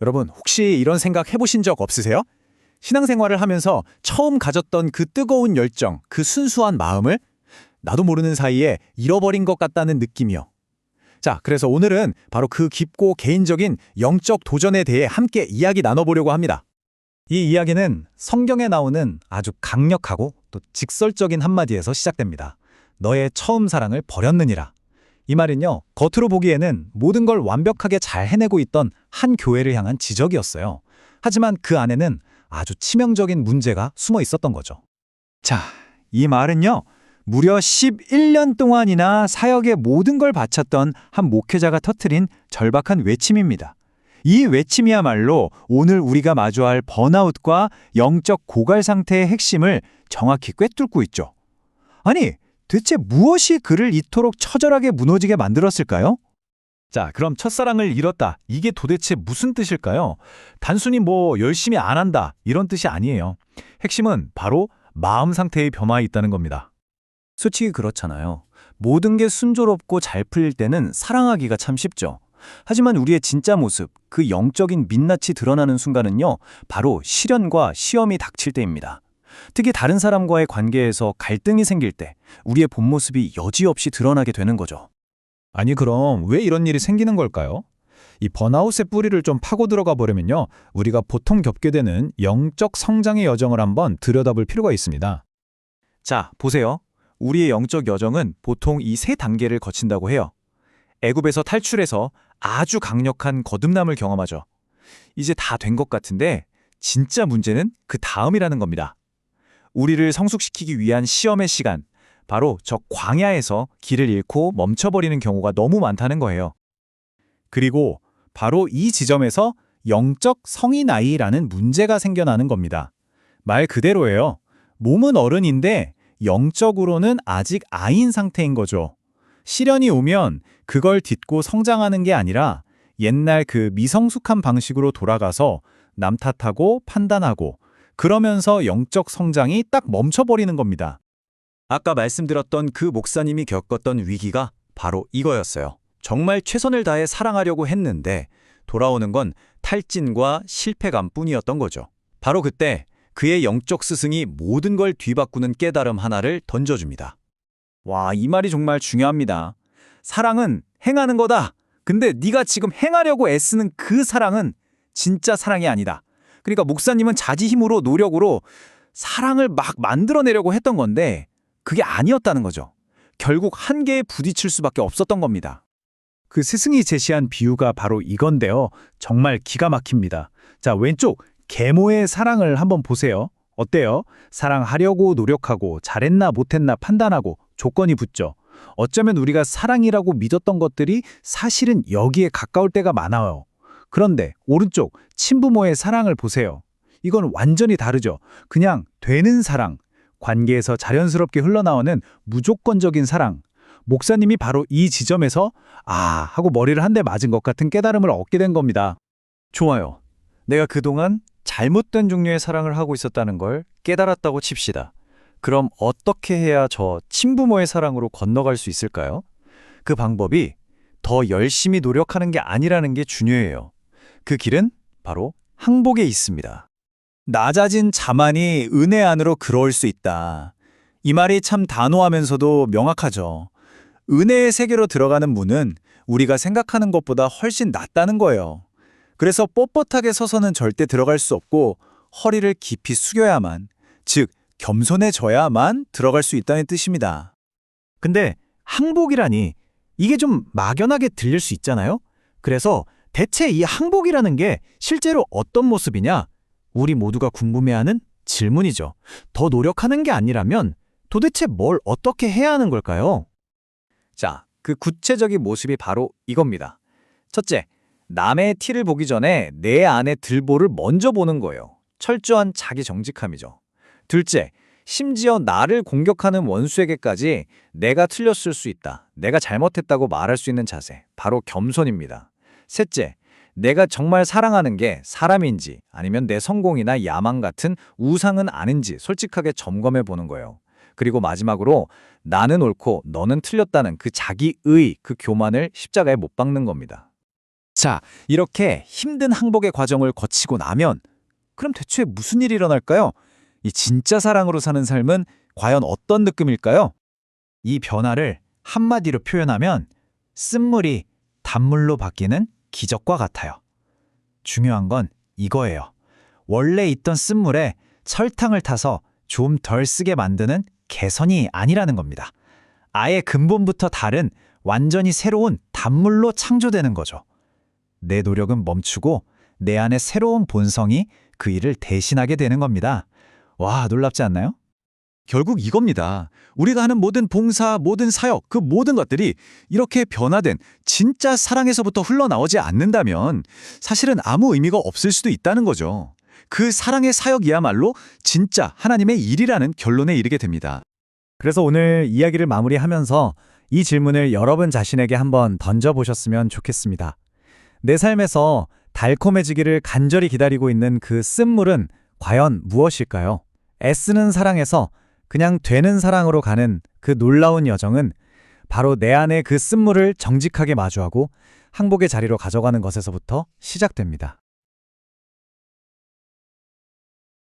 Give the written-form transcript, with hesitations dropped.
여러분, 혹시 이런 생각 해보신 적 없으세요? 신앙생활을 하면서 처음 가졌던 그 뜨거운 열정, 그 순수한 마음을 나도 모르는 사이에 잃어버린 것 같다는 느낌이요. 자, 그래서 오늘은 바로 그 깊고 개인적인 영적 도전에 대해 함께 이야기 나눠보려고 합니다. 이 이야기는 성경에 나오는 아주 강력하고 또 직설적인 한마디에서 시작됩니다. 너의 처음 사랑을 버렸느니라. 이 말은요, 겉으로 보기에는 모든 걸 완벽하게 잘 해내고 있던 한 교회를 향한 지적이었어요. 하지만 그 안에는 아주 치명적인 문제가 숨어 있었던 거죠. 자, 이 말은요, 무려 11년 동안이나 사역에 모든 걸 바쳤던 한 목회자가 터뜨린 절박한 외침입니다. 이 외침이야말로 오늘 우리가 마주할 번아웃과 영적 고갈 상태의 핵심을 정확히 꿰뚫고 있죠. 아니, 대체 무엇이 그를 이토록 처절하게 무너지게 만들었을까요? 자, 그럼 첫사랑을 잃었다. 이게 도대체 무슨 뜻일까요? 단순히 열심히 안 한다. 이런 뜻이 아니에요. 핵심은 바로 마음 상태의 변화에 있다는 겁니다. 솔직히 그렇잖아요. 모든 게 순조롭고 잘 풀릴 때는 사랑하기가 참 쉽죠. 하지만 우리의 진짜 모습, 그 영적인 민낯이 드러나는 순간은요, 바로 시련과 시험이 닥칠 때입니다. 특히 다른 사람과의 관계에서 갈등이 생길 때 우리의 본 모습이 여지없이 드러나게 되는 거죠. 아니, 그럼 왜 이런 일이 생기는 걸까요? 이 번아웃의 뿌리를 좀 파고 들어가 보려면요, 우리가 보통 겪게 되는 영적 성장의 여정을 한번 들여다볼 필요가 있습니다. 자, 보세요. 우리의 영적 여정은 보통 이 세 단계를 거친다고 해요. 애굽에서 탈출해서 아주 강력한 거듭남을 경험하죠. 이제 다 된 것 같은데 진짜 문제는 그 다음이라는 겁니다. 우리를 성숙시키기 위한 시험의 시간, 바로 저 광야에서 길을 잃고 멈춰버리는 경우가 너무 많다는 거예요. 그리고 바로 이 지점에서 영적 성인 나이라는 문제가 생겨나는 겁니다. 말 그대로예요. 몸은 어른인데 영적으로는 아직 아이인 상태인 거죠. 시련이 오면 그걸 딛고 성장하는 게 아니라 옛날 그 미성숙한 방식으로 돌아가서 남 탓하고 판단하고 그러면서 영적 성장이 딱 멈춰버리는 겁니다. 아까 말씀드렸던 그 목사님이 겪었던 위기가 바로 이거였어요. 정말 최선을 다해 사랑하려고 했는데 돌아오는 건 탈진과 실패감뿐이었던 거죠. 바로 그때 그의 영적 스승이 모든 걸 뒤바꾸는 깨달음 하나를 던져줍니다. 와, 이 말이 정말 중요합니다. 사랑은 행하는 거다. 근데 네가 지금 행하려고 애쓰는 그 사랑은 진짜 사랑이 아니다. 그러니까 목사님은 자지 힘으로 노력으로 사랑을 막 만들어내려고 했던 건데 그게 아니었다는 거죠. 결국 한계에 부딪힐 수밖에 없었던 겁니다. 그 스승이 제시한 비유가 바로 이건데요. 정말 기가 막힙니다. 자, 왼쪽 계모의 사랑을 한번 보세요. 어때요? 사랑하려고 노력하고 잘했나 못했나 판단하고 조건이 붙죠. 어쩌면 우리가 사랑이라고 믿었던 것들이 사실은 여기에 가까울 때가 많아요. 그런데 오른쪽 친부모의 사랑을 보세요. 이건 완전히 다르죠. 그냥 되는 사랑, 관계에서 자연스럽게 흘러나오는 무조건적인 사랑. 목사님이 바로 이 지점에서 하고 머리를 한 대 맞은 것 같은 깨달음을 얻게 된 겁니다. 좋아요. 내가 그동안 잘못된 종류의 사랑을 하고 있었다는 걸 깨달았다고 칩시다. 그럼 어떻게 해야 저 친부모의 사랑으로 건너갈 수 있을까요? 그 방법이 더 열심히 노력하는 게 아니라는 게 중요해요. 그 길은 바로 항복에 있습니다. 낮아진 자만이 은혜 안으로 들어올 수 있다. 이 말이 참 단호하면서도 명확하죠. 은혜의 세계로 들어가는 문은 우리가 생각하는 것보다 훨씬 낫다는 거예요. 그래서 뻣뻣하게 서서는 절대 들어갈 수 없고 허리를 깊이 숙여야만, 즉 겸손해져야만 들어갈 수 있다는 뜻입니다. 근데 항복이라니 이게 좀 막연하게 들릴 수 있잖아요. 그래서 대체 이 항복이라는 게 실제로 어떤 모습이냐? 우리 모두가 궁금해하는 질문이죠. 더 노력하는 게 아니라면 도대체 뭘 어떻게 해야 하는 걸까요? 자, 그 구체적인 모습이 바로 이겁니다. 첫째, 남의 티를 보기 전에 내 안의 들보를 먼저 보는 거예요. 철저한 자기 정직함이죠. 둘째, 심지어 나를 공격하는 원수에게까지 내가 틀렸을 수 있다, 내가 잘못했다고 말할 수 있는 자세, 바로 겸손입니다. 셋째, 내가 정말 사랑하는 게 사람인지 아니면 내 성공이나 야망 같은 우상은 아닌지 솔직하게 점검해 보는 거예요. 그리고 마지막으로 나는 옳고 너는 틀렸다는 그 자기의, 그 교만을 십자가에 못 박는 겁니다. 자, 이렇게 힘든 항복의 과정을 거치고 나면 그럼 대체 무슨 일이 일어날까요? 이 진짜 사랑으로 사는 삶은 과연 어떤 느낌일까요? 이 변화를 한마디로 표현하면 쓴물이 단물로 바뀌는 기적과 같아요. 중요한 건 이거예요. 원래 있던 쓴물에 설탕을 타서 좀 덜 쓰게 만드는 개선이 아니라는 겁니다. 아예 근본부터 다른 완전히 새로운 단물로 창조되는 거죠. 내 노력은 멈추고 내 안에 새로운 본성이 그 일을 대신하게 되는 겁니다. 와, 놀랍지 않나요? 결국 이겁니다. 우리가 하는 모든 봉사, 모든 사역, 그 모든 것들이 이렇게 변화된 진짜 사랑에서부터 흘러나오지 않는다면 사실은 아무 의미가 없을 수도 있다는 거죠. 그 사랑의 사역이야말로 진짜 하나님의 일이라는 결론에 이르게 됩니다. 그래서 오늘 이야기를 마무리하면서 이 질문을 여러분 자신에게 한번 던져보셨으면 좋겠습니다. 내 삶에서 달콤해지기를 간절히 기다리고 있는 그 쓴물은 과연 무엇일까요? 애쓰는 사랑에서 그냥 되는 사랑으로 가는 그 놀라운 여정은 바로 내 안의 그 쓴물을 정직하게 마주하고 항복의 자리로 가져가는 것에서부터 시작됩니다.